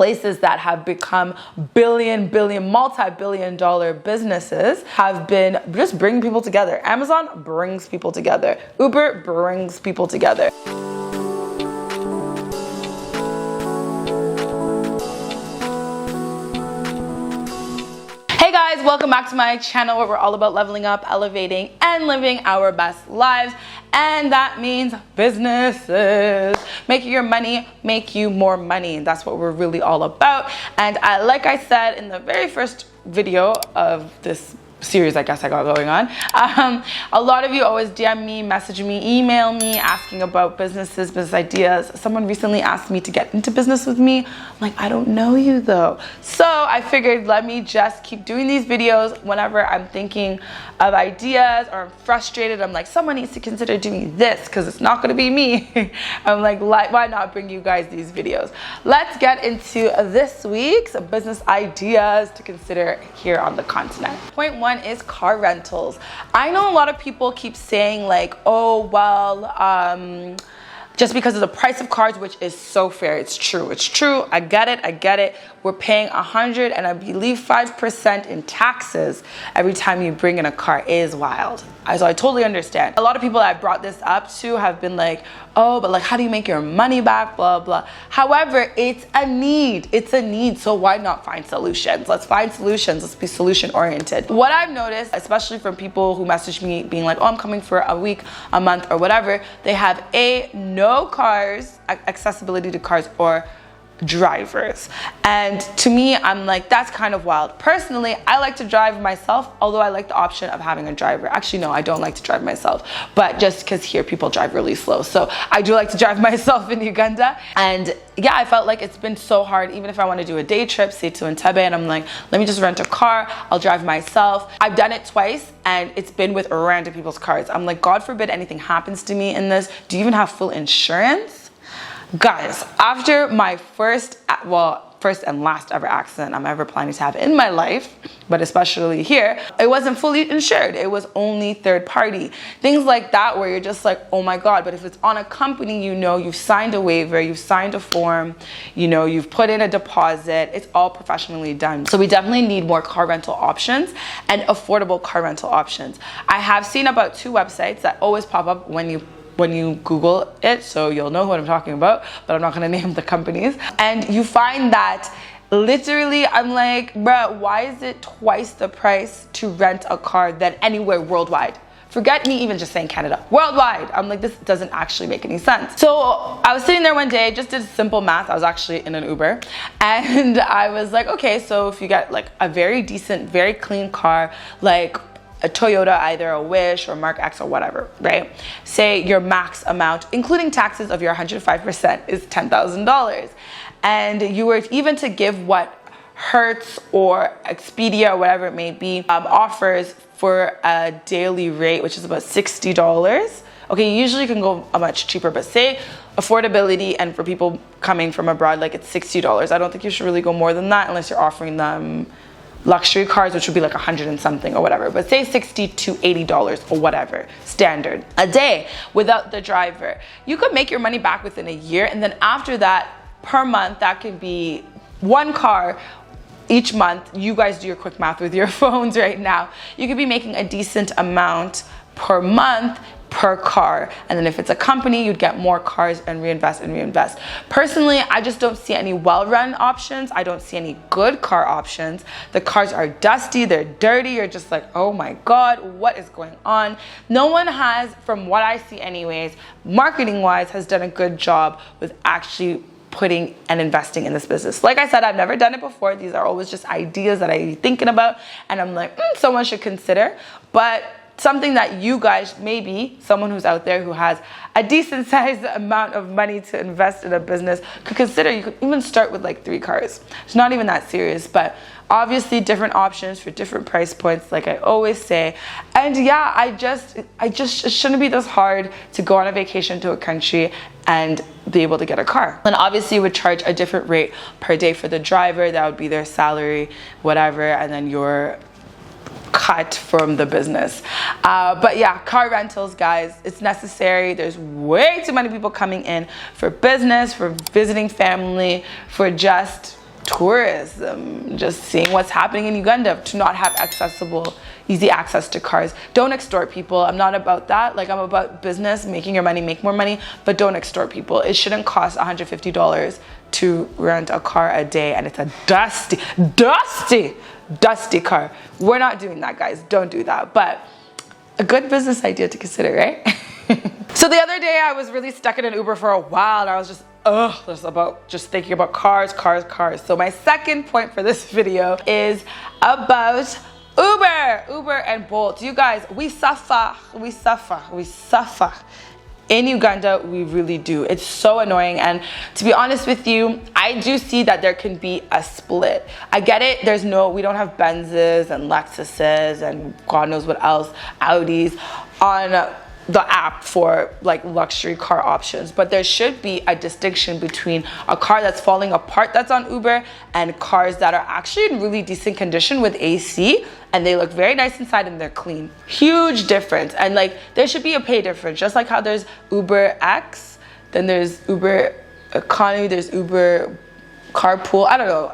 places that have become multi-billion dollar businesses have been just bringing people together. Amazon brings people together. Uber brings people together. Hey guys, welcome back to my channel where we're all about leveling up, elevating, and living our best lives. And that means businesses. Making your money make you more money. That's what we're really all about. And like I said in the very first video of this series I guess I got going on, a lot of you always DM me, message me, email me asking about businesses, business ideas. Someone recently asked me to get into business with me. I'm like, I don't know you though. So I figured let me just keep doing these videos whenever I'm thinking of ideas or I'm frustrated. I'm like, someone needs to consider doing this because it's not going to be me. I'm like, why not bring you guys these videos? Let's get into this week's business ideas to consider here on the continent. Point one is car rentals. I know a lot of people keep saying like, oh, well, just because of the price of cars, which is so fair. It's true. I get it. We're paying 100 and I believe 5% in taxes every time you bring in a car. It is wild. So I totally understand. A lot of people that I brought this up to have been like, oh, but like, how do you make your money back? Blah, blah. However, it's a need. So why not find solutions? Let's find solutions. Let's be solution oriented. What I've noticed, especially from people who message me being like, oh, I'm coming for a week, a month, or whatever, they have no cars, accessibility to cars, or drivers. And to me, I'm like, that's kind of wild. Personally, I like to drive myself, although I like the option of having a driver. Actually, no, I don't like to drive myself, but just because here people drive really slow. So I do like to drive myself in Uganda. And yeah, I felt like it's been so hard, even if I want to do a day trip, say to Entebbe, and I'm like, let me just rent a car, I'll drive myself. I've done it twice and it's been with random people's cars. I'm like, God forbid anything happens to me in this. Do you even have full insurance? Guys, after my first and last ever accident I'm ever planning to have in my life, but especially here, it wasn't fully insured. It was only third party. Things like that where you're just like, oh my God, but if it's on a company, you know, you've signed a waiver, you've signed a form, you know, you've put in a deposit, it's all professionally done. So we definitely need more car rental options and affordable car rental options. I have seen about 2 websites that always pop up when you Google it, so you'll know what I'm talking about, but I'm not gonna name the companies. And you find that literally, I'm like, bruh, why is it twice the price to rent a car than anywhere worldwide? Forget me even just saying Canada, worldwide. I'm like, this doesn't actually make any sense. So I was sitting there one day, just did simple math. I was actually in an Uber and I was like, okay, so if you get like a very decent, very clean car, like a Toyota, either a Wish or Mark X or whatever, right? Say your max amount, including taxes of your 105% is $10,000. And you were even to give what Hertz or Expedia or whatever it may be offers for a daily rate, which is about $60. Okay, usually you can go much cheaper, but say affordability and for people coming from abroad, like it's $60. I don't think you should really go more than that unless you're offering them luxury cars, which would be like 100 and something or whatever, but say $60 to $80 or whatever, standard, a day without the driver. You could make your money back within a year, and then after that, per month, that could be 1 car each month. You guys do your quick math with your phones right now. You could be making a decent amount per month per car, and then if it's a company, you'd get more cars and reinvest. Personally, I just don't see any well-run options. I don't see any good car options. The cars are dusty, they're dirty. You're just like, oh my God, what is going on? No one has, from what I see anyways, marketing-wise, has done a good job with actually putting and investing in this business. Like I said, I've never done it before. These are always just ideas that I'm thinking about, and I'm like, someone should consider. But something that you guys, maybe someone who's out there who has a decent sized amount of money to invest in a business could consider. You could even start with like 3 cars. It's not even that serious, but obviously different options for different price points, like I always say. And yeah, I just it shouldn't be this hard to go on a vacation to a country and be able to get a car. And obviously you would charge a different rate per day for the driver. That would be their salary, whatever, and then your cut from the business. But yeah, car rentals, guys, it's necessary. There's way too many people coming in for business, for visiting family, for just tourism, just seeing what's happening in Uganda, to not have accessible, easy access to cars. Don't extort people. I'm not about that. Like, I'm about business, making your money, make more money, but don't extort people. It shouldn't cost $150 to rent a car a day, and it's a dusty car. We're not doing that, guys. Don't do that. But a good business idea to consider, right? So the other day I was really stuck in an Uber for a while, and I was just thinking about cars. So my second point for this video is about Uber and Bolt. You guys, we suffer. In Uganda, we really do. It's so annoying, and to be honest with you, I do see that there can be a split. I get it, we don't have Benzes and Lexuses and God knows what else, Audis on the app for like luxury car options, but there should be a distinction between a car that's falling apart that's on Uber and cars that are actually in really decent condition with AC and they look very nice inside and they're clean. Huge difference. And like, there should be a pay difference, just like how there's Uber X, then there's Uber Economy, there's Uber Carpool. I don't know.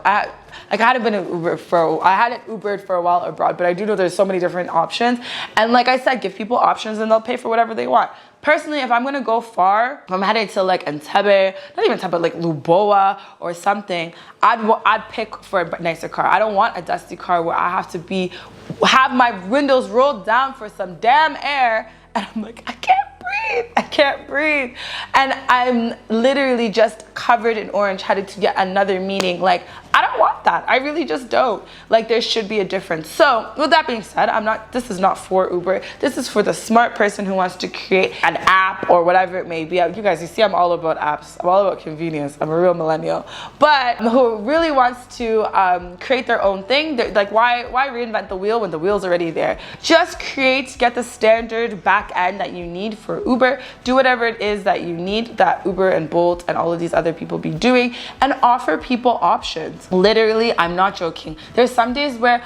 I hadn't Ubered for a while abroad, but I do know there's so many different options. And like I said, give people options and they'll pay for whatever they want. Personally, if I'm gonna go far, if I'm headed to like Entebbe, not even Entebbe, like Luboa or something, I'd pick for a nicer car. I don't want a dusty car where I have to have my windows rolled down for some damn air, and I'm like, I can't breathe. And I'm literally just covered in orange, headed to yet another meeting. Like, I don't want that. I really just don't. Like, there should be a difference. So with that being said, this is not for Uber. This is for the smart person who wants to create an app or whatever it may be. You guys, you see, I'm all about apps. I'm all about convenience. I'm a real millennial. But who really wants to create their own thing. Like, why reinvent the wheel when the wheel's already there? Just get the standard back end that you need for Uber. Do whatever it is that you need, that Uber and Bolt and all of these other people be doing, and offer people options. Literally, I'm not joking. There's some days where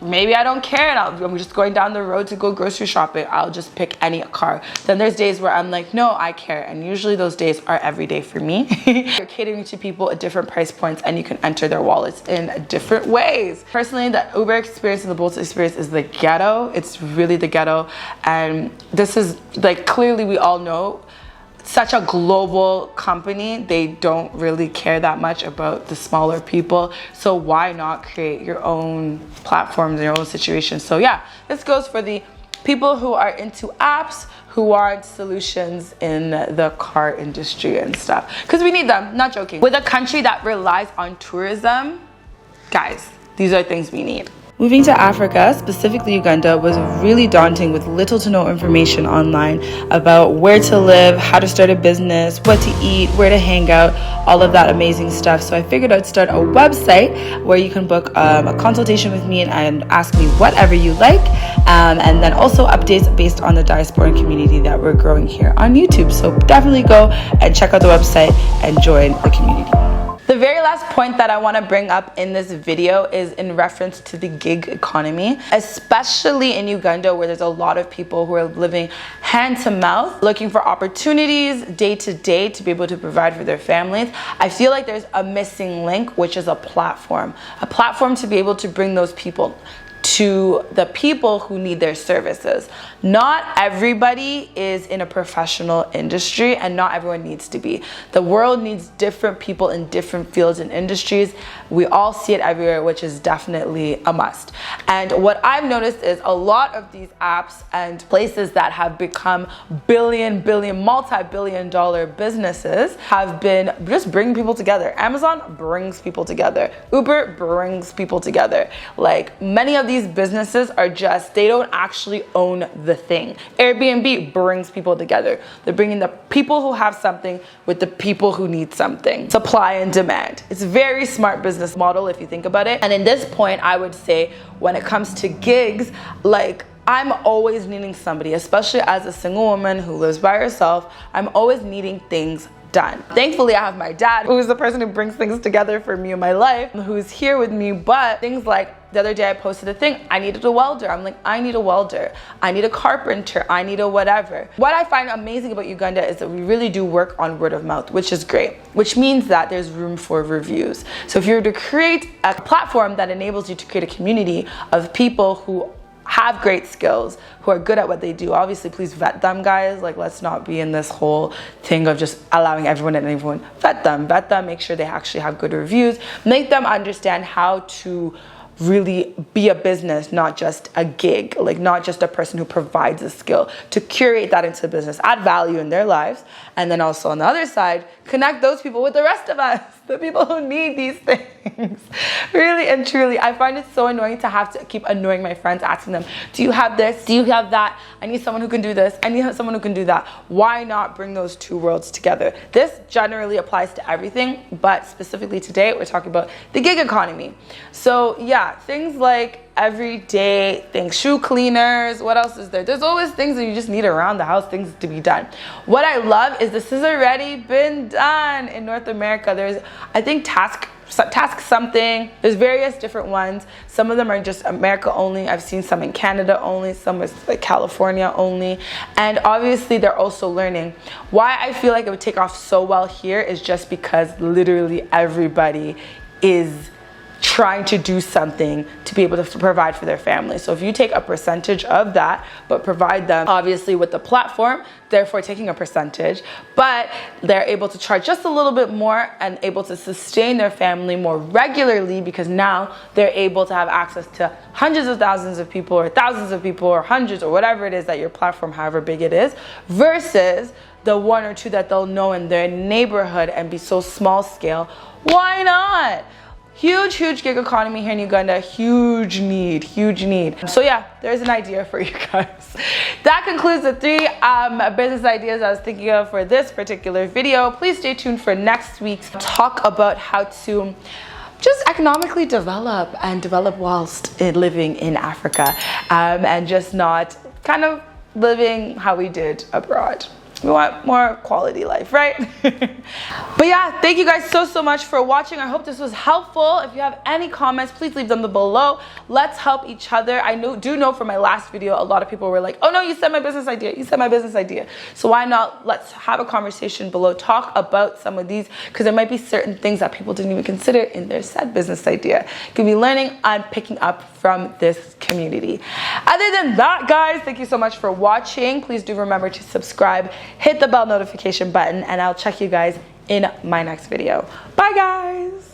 maybe I don't care and I'm just going down the road to go grocery shopping. I'll just pick any car. Then there's days where I'm like, no, I care. And usually those days are every day for me. You're catering to people at different price points and you can enter their wallets in different ways. Personally, the Uber experience and the Bolt experience is the ghetto. It's really the ghetto. And this is like, clearly we all know, such a global company, they don't really care that much about the smaller people. So why not create your own platforms, your own situation? So yeah, this goes for the people who are into apps, who want solutions in the car industry and stuff. Because we need them, not joking. With a country that relies on tourism, guys, these are things we need. Moving to Africa, specifically Uganda, was really daunting with little to no information online about where to live, how to start a business, what to eat, where to hang out, all of that amazing stuff. So I figured I'd start a website where you can book a consultation with me and ask me whatever you like, and then also updates based on the diaspora community that we're growing here on YouTube. So definitely go and check out the website and join the community. The very last point that I want to bring up in this video is in reference to the gig economy, especially in Uganda, where there's a lot of people who are living hand to mouth, looking for opportunities day to day to be able to provide for their families. I feel like there's a missing link, which is a platform to be able to bring those people to the people who need their services. Not everybody is in a professional industry and not everyone needs to be. The world needs different people in different fields and industries. We all see it everywhere, which is definitely a must. And what I've noticed is a lot of these apps and places that have become multi-billion dollar businesses have been just bringing people together. Amazon brings people together. Uber brings people together. Like, many of these businesses are just, they don't actually own the thing. Airbnb brings people together. They're bringing the people who have something with the people who need something. Supply and demand. It's a very smart business model if you think about it. And in this point, I would say when it comes to gigs, like, I'm always needing somebody, especially as a single woman who lives by herself, I'm always needing things done. Thankfully, I have my dad, who is the person who brings things together for me in my life, who's here with me, but things like the other day I posted a thing, I needed a welder. I'm like, I need a welder. I need a carpenter. I need a whatever. What I find amazing about Uganda is that we really do work on word of mouth, which is great, which means that there's room for reviews. So if you were to create a platform that enables you to create a community of people who have great skills, who are good at what they do, obviously please vet them, guys. Like, let's not be in this whole thing of just allowing everyone and everyone. Vet them, make sure they actually have good reviews, make them understand how to really be a business, not just a gig, like not just a person who provides a skill, to curate that into business, add value in their lives. And then also on the other side, connect those people with the rest of us, the people who need these things. Really and truly, I find it so annoying to have to keep annoying my friends, asking them, do you have this? Do you have that? I need someone who can do this. I need someone who can do that. Why not bring those two worlds together? This generally applies to everything, but specifically today, we're talking about the gig economy. So yeah, things like everyday things, shoe cleaners, what else is there? There's always things that you just need around the house, things to be done. What I love is this has already been done in North America. There's, I think, task something. There's various different ones. Some of them are just America only. I've seen some in Canada only, some is like California only. And obviously they're also learning. Why I feel like it would take off so well here is just because literally everybody is trying to do something to be able to provide for their family. So if you take a percentage of that, but provide them obviously with the platform, therefore taking a percentage, but they're able to charge just a little bit more and able to sustain their family more regularly, because now they're able to have access to hundreds of thousands of people or thousands of people or hundreds or whatever it is that your platform, however big it is, versus the one or two that they'll know in their neighborhood and be so small scale. Why not? Huge gig economy here in Uganda. Huge need. So yeah, there's an idea for you guys. That concludes the 3 business ideas I was thinking of for this particular video. Please stay tuned for next week's talk about how to just economically develop whilst living in Africa, and just not kind of living how we did abroad. We want more quality life, right? But yeah, thank you guys so much for watching. I hope this was helpful. If you have any comments, please leave them below. Let's help each other. I do know from my last video, a lot of people were like, oh no, you said my business idea. So why not, let's have a conversation below, talk about some of these, because there might be certain things that people didn't even consider in their said business idea. You can be learning and picking up from this community. Other than that, guys, thank you so much for watching. Please do remember to subscribe, hit the bell notification button, and I'll check you guys in my next video. Bye, guys.